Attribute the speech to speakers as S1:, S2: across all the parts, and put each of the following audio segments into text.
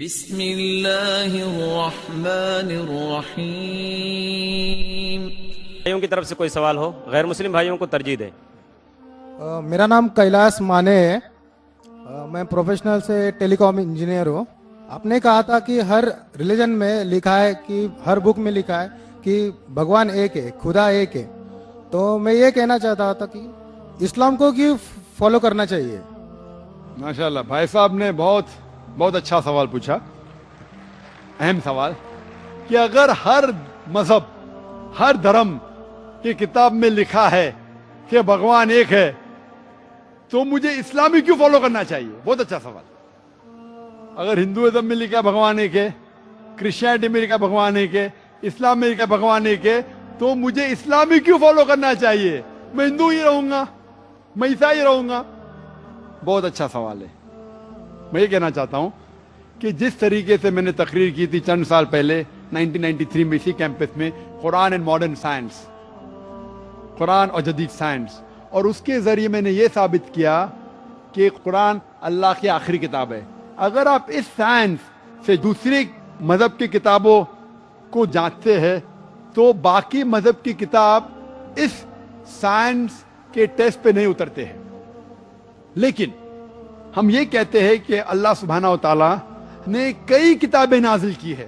S1: بسم اللہ الرحمن الرحیم۔
S2: بھائیوں کی طرف سے کوئی سوال ہو؟ غیر مسلم بھائیوں کو ترجیح دیں۔
S3: میرا نام کیلاش مانے ہے، میں پروفیشنل سے ٹیلی کام انجینئر ہوں۔ آپ نے کہا تھا کہ ہر ریلیجن میں لکھا ہے کہ ہر بک میں لکھا ہے کہ بھگوان ایک ہے، خدا ایک ہے، تو میں یہ کہنا چاہتا تھا کہ اسلام کو کیوں فالو کرنا چاہیے؟
S4: ماشاءاللہ بھائی صاحب نے بہت اچھا سوال پوچھا، اہم سوال، کہ اگر ہر مذہب، ہر دھرم کی کتاب میں لکھا ہے کہ بھگوان ایک ہے تو مجھے اسلامی کیوں فالو کرنا چاہیے؟ بہت اچھا سوال۔ اگر ہندوازم میں لکھا بھگوان ایک ہے، کرسچینٹی میں لکھا بھگوان ایک ہے، اسلام میں لکھا بھگوان ایک ہے، تو مجھے اسلامی کیوں فالو کرنا چاہیے؟ میں ہندو ہی رہوں گا، میں عیسائی رہوں گا۔ بہت اچھا سوال ہے۔ میں یہ کہنا چاہتا ہوں کہ جس طریقے سے میں نے تقریر کی تھی چند سال پہلے 1993 میں اسی کیمپس میں، قرآن اینڈ ماڈرن سائنس، قرآن اور جدید سائنس، اور اس کے ذریعے میں نے یہ ثابت کیا کہ قرآن اللہ کی آخری کتاب ہے۔ اگر آپ اس سائنس سے دوسری مذہب کی کتابوں کو جانچتے ہیں تو باقی مذہب کی کتاب اس سائنس کے ٹیسٹ پہ نہیں اترتے ہیں۔ لیکن ہم یہ کہتے ہیں کہ اللہ سبحانہ و تعالیٰ نے کئی کتابیں نازل کی ہے،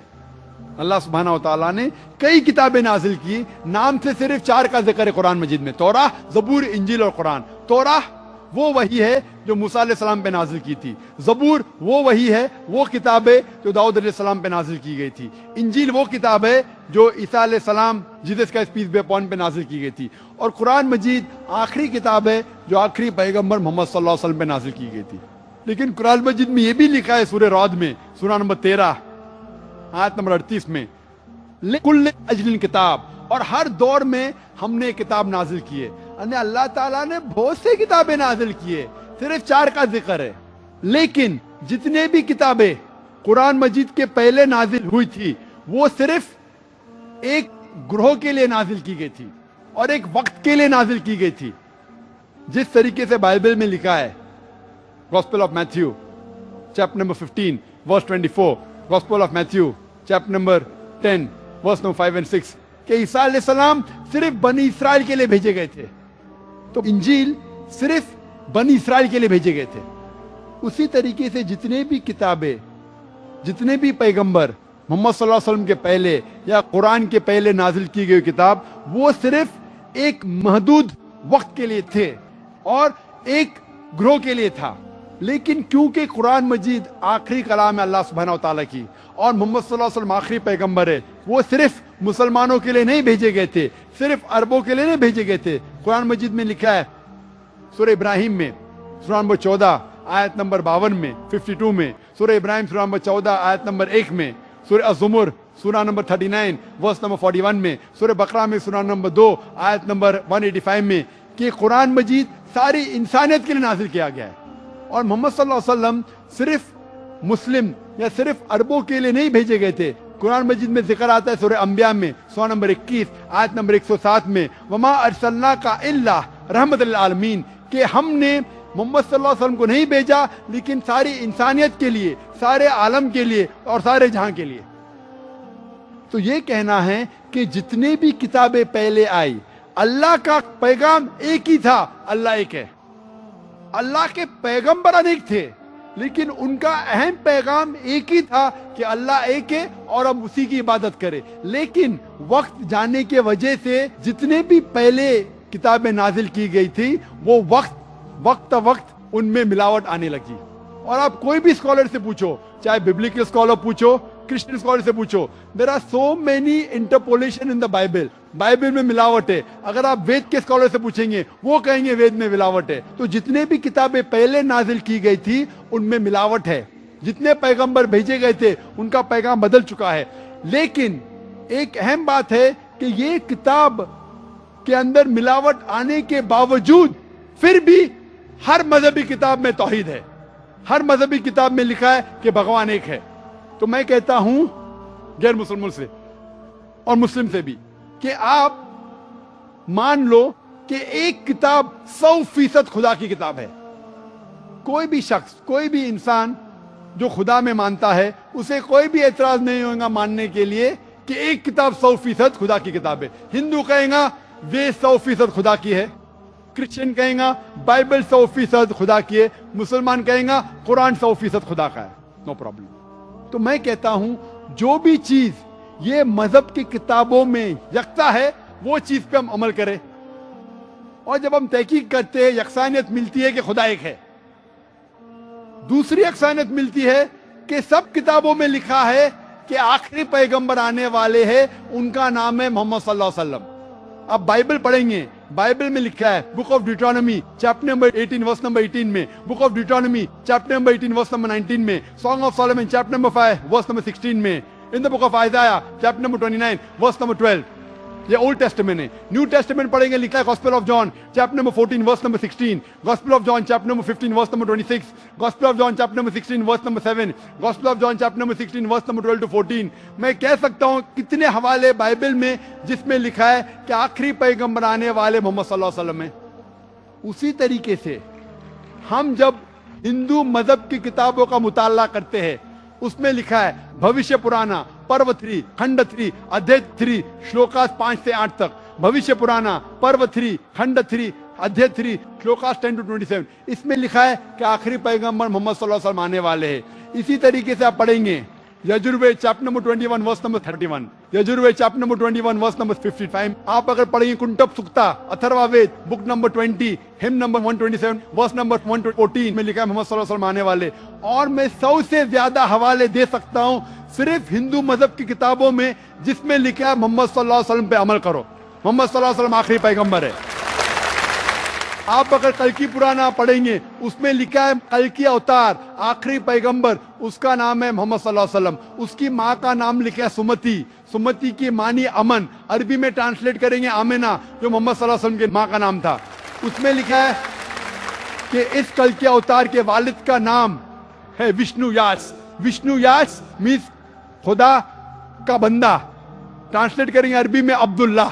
S4: اللہ سبحانہ و تعالیٰ نے کئی کتابیں نازل کی، نام سے صرف 4 کا ذکر ہے قرآن مجید میں، توراہ، زبور، انجیل اور قرآن۔ توراہ وہ وحی ہے جو موسیٰ علیہ السلام پہ نازل کی تھی، زبور وہ وحی ہے، وہ کتاب ہے جو داؤد علیہ السلام پہ نازل کی گئی تھی، انجیل وہ کتاب ہے جو عیسیٰ علیہ السلام جیسس کا پیس بی اپون پہ نازل کی گئی تھی، اور قرآن مجید آخری کتاب ہے جو آخری پیغمبر محمد صلی اللہ علیہ وسلم پہ نازل کی گئی تھی۔ لیکن قرآن مجید میں یہ بھی لکھا ہے سورہ رعد میں، سورہ نمبر 13 آیت نمبر 38 میں، لِكُلِّ أَجْلٍ کتاب، اور ہر دور میں ہم نے کتاب نازل کی ہے۔ یعنی اللہ تعالیٰ نے بہت سی کتابیں نازل کی ہے، صرف 4 کا ذکر ہے۔ لیکن جتنے بھی کتابیں قرآن مجید کے پہلے نازل ہوئی تھی وہ صرف ایک گروہ کے لیے نازل کی گئی تھی اور ایک وقت کے لیے نازل کی گئی تھی۔ جس طریقے سے بائبل میں لکھا ہے، Gospel of Matthew, chapter number 15, verse 24. Gospel of Matthew, chapter number 10, verse number 5 and 6. کہ عیسیٰ علیہ السلام صرف بنی اسرائیل کے لیے بھیجے گئے تھے، تو انجیل صرف بنی اسرائیل کے لیے بھیجے گئے تھے۔ اسی طریقے سے جتنے بھی کتابیں، جتنے بھی پیغمبر محمد صلی اللہ علیہ وسلم کے پہلے یا قرآن کے پہلے نازل کی گئی کتاب، وہ صرف ایک محدود وقت کے لیے تھے اور ایک گروہ کے لیے تھا۔ لیکن کیونکہ قرآن مجید آخری کلام ہے اللہ سبحانہ و تعالیٰ کی، اور محمد صلی اللہ علیہ وسلم آخری پیغمبر ہے، وہ صرف مسلمانوں کے لیے نہیں بھیجے گئے تھے، صرف عربوں کے لیے نہیں بھیجے گئے تھے۔ قرآن مجید میں لکھا ہے سورہ ابراہیم میں، سورہ نمبر 14 آیت نمبر 52 میں، 52 میں، سورہ ابراہیم سورہ نمبر 14 آیت نمبر 1 میں، سورہ الزمر سورہ نمبر 39 ورس نمبر 41 میں، سورہ بقرہ میں سورہ نمبر 2 آیت نمبر 185 میں، کہ قرآن مجید ساری انسانیت کے لیے نازل کیا گیا ہے۔ اور محمد صلی اللہ علیہ وسلم صرف مسلم یا صرف عربوں کے لیے نہیں بھیجے گئے تھے۔ قرآن مجید میں ذکر آتا ہے سورہ انبیاء میں، سورہ نمبر 21 آیت نمبر 107 میں، وما ارسلناک الا رحمت للعالمین، کہ ہم نے محمد صلی اللہ علیہ وسلم کو نہیں بھیجا لیکن ساری انسانیت کے لیے، سارے عالم کے لیے اور سارے جہاں کے لیے۔ تو یہ کہنا ہے کہ جتنے بھی کتابیں پہلے آئی، اللہ کا پیغام ایک ہی تھا، اللہ ایک ہے۔ اللہ کے پیغمبر انیک تھے لیکن ان کا اہم پیغام ایک ہی تھا کہ اللہ ایک ہے اور ہم اسی کی عبادت کریں۔ لیکن وقت جانے کی وجہ سے جتنے بھی پہلے کتابیں نازل کی گئی تھی وہ وقت ان میں ملاوٹ آنے لگی۔ اور آپ کوئی بھی اسکالر سے پوچھو، چاہے ببلیکل اسکالر پوچھو، کرسچن اسکالر سے پوچھو، there are so many interpolation in the Bible، Bible میں ملاوٹ ہے۔ اگر آپ وید کے اسکالر سے پوچھیں گے وہ کہیں گے وید میں ملاوٹ ہے۔ تو جتنے بھی کتابیں پہلے نازل کی گئی تھی ان میں ملاوٹ ہے، جتنے پیغمبر بھیجے گئے تھے ان کا پیغام بدل چکا ہے۔ لیکن ایک اہم بات ہے کہ یہ کتاب کے اندر ملاوٹ آنے کے باوجود پھر بھی ہر مذہبی کتاب میں توحید ہے، ہر مذہبی کتاب میں لکھا ہے کہ بھگوان ایک ہے۔ تو میں کہتا ہوں غیر مسلموں سے اور مسلم سے بھی کہ آپ مان لو کہ ایک کتاب 100% خدا کی کتاب ہے۔ کوئی بھی شخص، کوئی بھی انسان जो खुदा में मानता है उसे कोई भी एतराज नहीं होगा मानने के लिए कि एक किताब 100% खुदा की किताब है। हिंदू कहेगा वे 100% खुदा की है, क्रिश्चियन कहेगा बाइबल 100% खुदा की है, मुसलमान कहेगा कुरान 100% खुदा का है। No problem. तो मैं कहता हूं जो भी चीज ये मजहब की किताबों में यकता है वो चीज पे हम अमल करें, और जब हम तहकीक करते हैं यकसानियत मिलती है कि खुदा एक है। दूसरी यकसानियत मिलती है कि सब किताबों में लिखा है कि आखिरी पैगंबर आने वाले हैं, उनका नाम है मोहम्मद सल्लल्लाहु अलैहि वसल्लम। आप बाइबल पढ़ेंगे, बाइबल में लिखा है book of Deuteronomy chapter number 18 verse number 18 में, book of Deuteronomy chapter number 18 verse number 19 में, song of Solomon chapter number 5 verse number 16 में, in the book of Isaiah chapter number 29 verse number 12। ये old testament है। New testament पढ़ेंगे, लिखा है gospel of John chapter number 14 verse number 16, gospel of John chapter number 15 verse number 26, gospel of John chapter number 16 verse number 7, gospel of John chapter number 16 verse number 12 to 14। मैं कह सकता हूं कितने हवाले Bible में जिसमें लिखा है कि आखिरी पैगंबर आने वाले मोहम्मद सल्लल्लाहु अलैहि वसल्लम है। उसी तरीके से हम जब हिंदू मजहब की किताबों का मुताला करते हैं, उसमें लिखा है भविष्य पुराना पर्व 3 खंड 3 अध्याय 3 श्लोकास 5 से 8 तक, भविष्य पुराना पर्व 3 खंड 3 अध्याय 3 श्लोकास 10 to 27। इसमें लिखा है कि आखिरी पैगंबर मोहम्मद सल्लल्लाहु अलैहि वसल्लम आने वाले हैं। इसी तरीके से आप पढ़ेंगे Yajurveda chapter number 21 verse number 31, Yajurveda chapter number 21 verse number 55। आप अगर पढ़ेंगे Kuntap Sukta Atharvaveda book number 20 hymn number 127 verse number 114 में लिखा है मोहम्मद सल्लल्लाहु अलैहि वसल्लम आने वाले। और मैं 100 से ज्यादा हवाले दे सकता हूं सिर्फ हिंदू मजहब की किताबों में जिसमें लिखा है मोहम्मद सल्लल्लाहु अलैहि वसल्लम पे अमल करो, मोहम्मद सल्लल्लाहु अलैहि वसल्लम आखिरी पैगंबर है। आप अगर कल्कि पुराना पढ़ेंगे, उसमें लिखा है कल्कि अवतार आखिरी पैगंबर, उसका नाम है मोहम्मद सल्लल्लाहु अलैहि वसल्लम। उसकी माँ का नाम लिखा है सुमति, सुमति की मानी अमन, अरबी में ट्रांसलेट करेंगे आमिना, जो मोहम्मद सल्लल्लाहु अलैहि वसल्लम के माँ का नाम था। उसमें लिखा है कि इस कल्कि अवतार के वालिद का नाम है विष्णु यास। विष्णु यास मीन्स खुदा का बंदा, ट्रांसलेट करेंगे अरबी में अब्दुल्ला,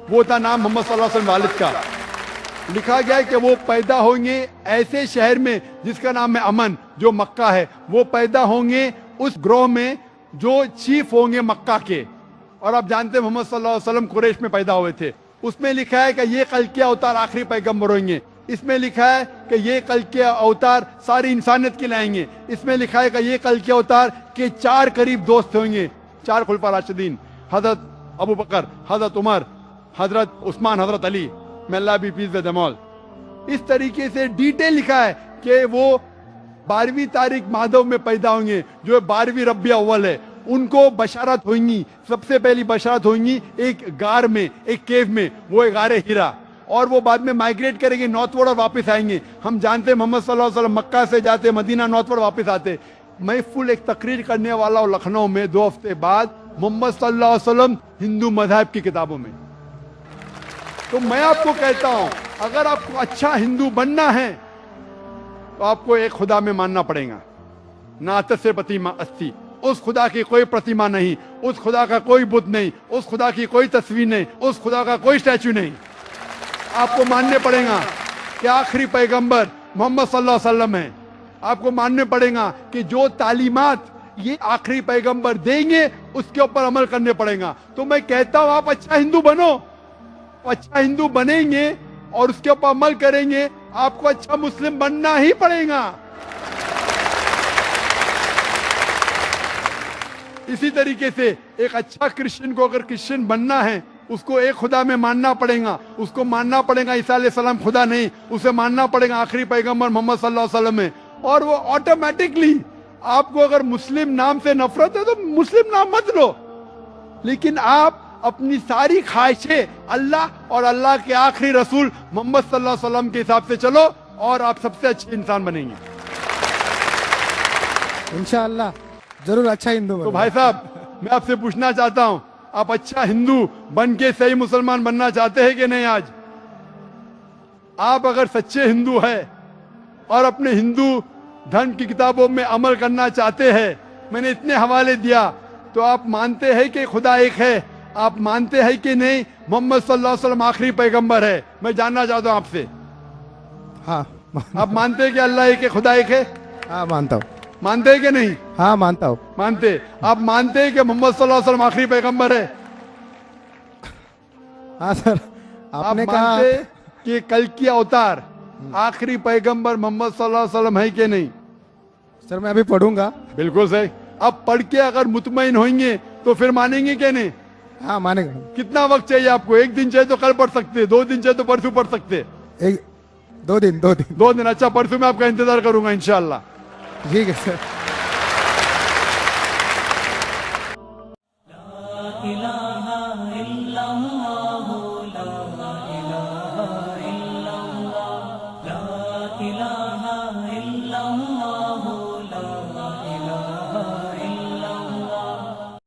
S4: वो था नाम मोहम्मद सल्लल्लाहु अलैहि वसल्लम वालिद का। लिखा गया है कि वो पैदा होंगे ऐसे शहर में जिसका नाम है अमन, जो मक्का है। वो पैदा होंगे उस ग्रोह में जो चीफ होंगे मक्का के। और आप जानते हैं मोहम्मद सल्लल्लाहु अलैहि वसल्लम कुरैश में पैदा हुए थे। उसमें लिखा है कि ये कल के अवतार आखिरी पैगंबर होंगे। इसमें लिखा है कि ये कल के अवतार सारी इंसानियत के लाएंगे। इसमें लिखा है कि ये कल के अवतार के 4 करीब दोस्त होंगे, 4 खुलफा राशिदीन, हजरत अबू बकर, हजरत उमर, हजरत उस्मान, हजरत Ali, may Allah be pleased with them all। इस तरीके से डिटेल लिखा है कि वो 12वीं तारीख माधव में पैदा होंगे, जो 12वीं रबी अव्वल है। उनको बशारत होंगी, सबसे पहली बशारत होंगी एक गार में, एक केव में, वो है गारे हीरा। और वो बाद में माइग्रेट करेंगे नॉर्थवर्ड और वापस आएंगे। हम जानते हैं मोहम्मद सल्लल्लाहु अलैहि वसल्लम मक्का से जाते मदीना, नॉर्थवर्ड वापस आते। मैं फुल एक तकरीर करने वाला हूँ लखनऊ में 2 हफ्ते बाद, मोहम्मद सल्लल्लाहु अलैहि वसल्लम हिंदू मजहब की किताबों में। तो मैं आपको कहता हूं अगर आपको अच्छा हिंदू बनना है तो आपको एक खुदा में मानना पड़ेगा, ना से प्रतिमा अस्ति, उस खुदा की कोई प्रतिमा नहीं, उस खुदा का कोई बुत नहीं, उस खुदा की कोई तस्वीर नहीं, उस खुदा का कोई स्टैचू नहीं। आपको मानने पड़ेगा कि आखिरी पैगंबर मोहम्मद सल्लल्लाहु अलैहि वसल्लम है। आपको मानने पड़ेगा कि जो तालीमात ये आखिरी पैगंबर देंगे उसके ऊपर अमल करने पड़ेगा। तो मैं कहता हूं आप अच्छा हिंदू बनो, अच्छा हिंदू बनेंगे और उसके ऊपर अमल करेंगे, आपको अच्छा मुस्लिम बनना ही पड़ेगा। इसी तरीके से एक अच्छा क्रिश्चियन को अगर क्रिश्चियन बनना है, उसको एक खुदा में मानना पड़ेगा। उसको मानना पड़ेगा ईसा अलैहिस्सलाम खुदा नहीं, उसे मानना पड़ेगा आखिरी पैगंबर मोहम्मद सल्लल्लाहु अलैहि वसल्लम है। और वो ऑटोमेटिकली, आपको अगर मुस्लिम नाम से नफरत है तो मुस्लिम नाम मत लो, लेकिन आप अपनी सारी ख्वाहिशें अल्लाह और अल्लाह के आखिरी रसूल मोहम्मद सल्लल्लाहु अलैहि वसल्लम के हिसाब से चलो और आप सबसे अच्छे इंसान बनेंगे
S3: इंशाअल्लाह। जरूर अच्छा हिंदू
S4: तो
S3: बनो।
S4: भाई साहब मैं आपसे पूछना चाहता हूं, आप अच्छा हिंदू बन के सही मुसलमान बनना चाहते हैं कि नहीं? आज आप अगर सच्चे हिंदू है और अपने हिंदू धर्म की किताबों में अमल करना चाहते हैं, मैंने इतने हवाले दिया, तो आप मानते हैं कि खुदा एक है? आप मानते हैं कि नहीं मोहम्मद सल्लल्लाहु अलैहि वसल्लम आखिरी पैगंबर है? मैं जानना चाहता हूं आपसे।
S3: हाँ
S4: आप मानते हैं कि अल्लाह एक है, खुदा एक है?
S3: हाँ मानता हूँ।
S4: मानते हैं कि नहीं?
S3: हाँ मानता हूँ.
S4: मानते. आप मानते हैं कि मोहम्मद सल्लल्लाहु अलैहि वसल्लम आखिरी पैगंबर है?
S3: हाँ सर,
S4: आप
S3: आपने कहा.
S4: मानते हैं कि कल की अवतार आखिरी पैगंबर मोहम्मद सल्लल्लाहु अलैहि वसल्लम है कि नहीं?
S3: सर मैं अभी पढ़ूंगा.
S4: बिल्कुल सही. अब पढ़ के अगर मुतमईन होंगे तो फिर मानेंगे कि नहीं?
S3: हाँ मानेगा.
S4: कितना वक्त चाहिए आपको? एक दिन चाहिए तो कल पढ़ सकते हैं, 2 दिन चाहिए तो परसों पढ़ सकते हैं.
S3: एक 2 दिन.
S4: 2 दिन. अच्छा, परसों मैं आपका इंतजार करूंगा इंशाल्लाह.
S3: ठीक है सर.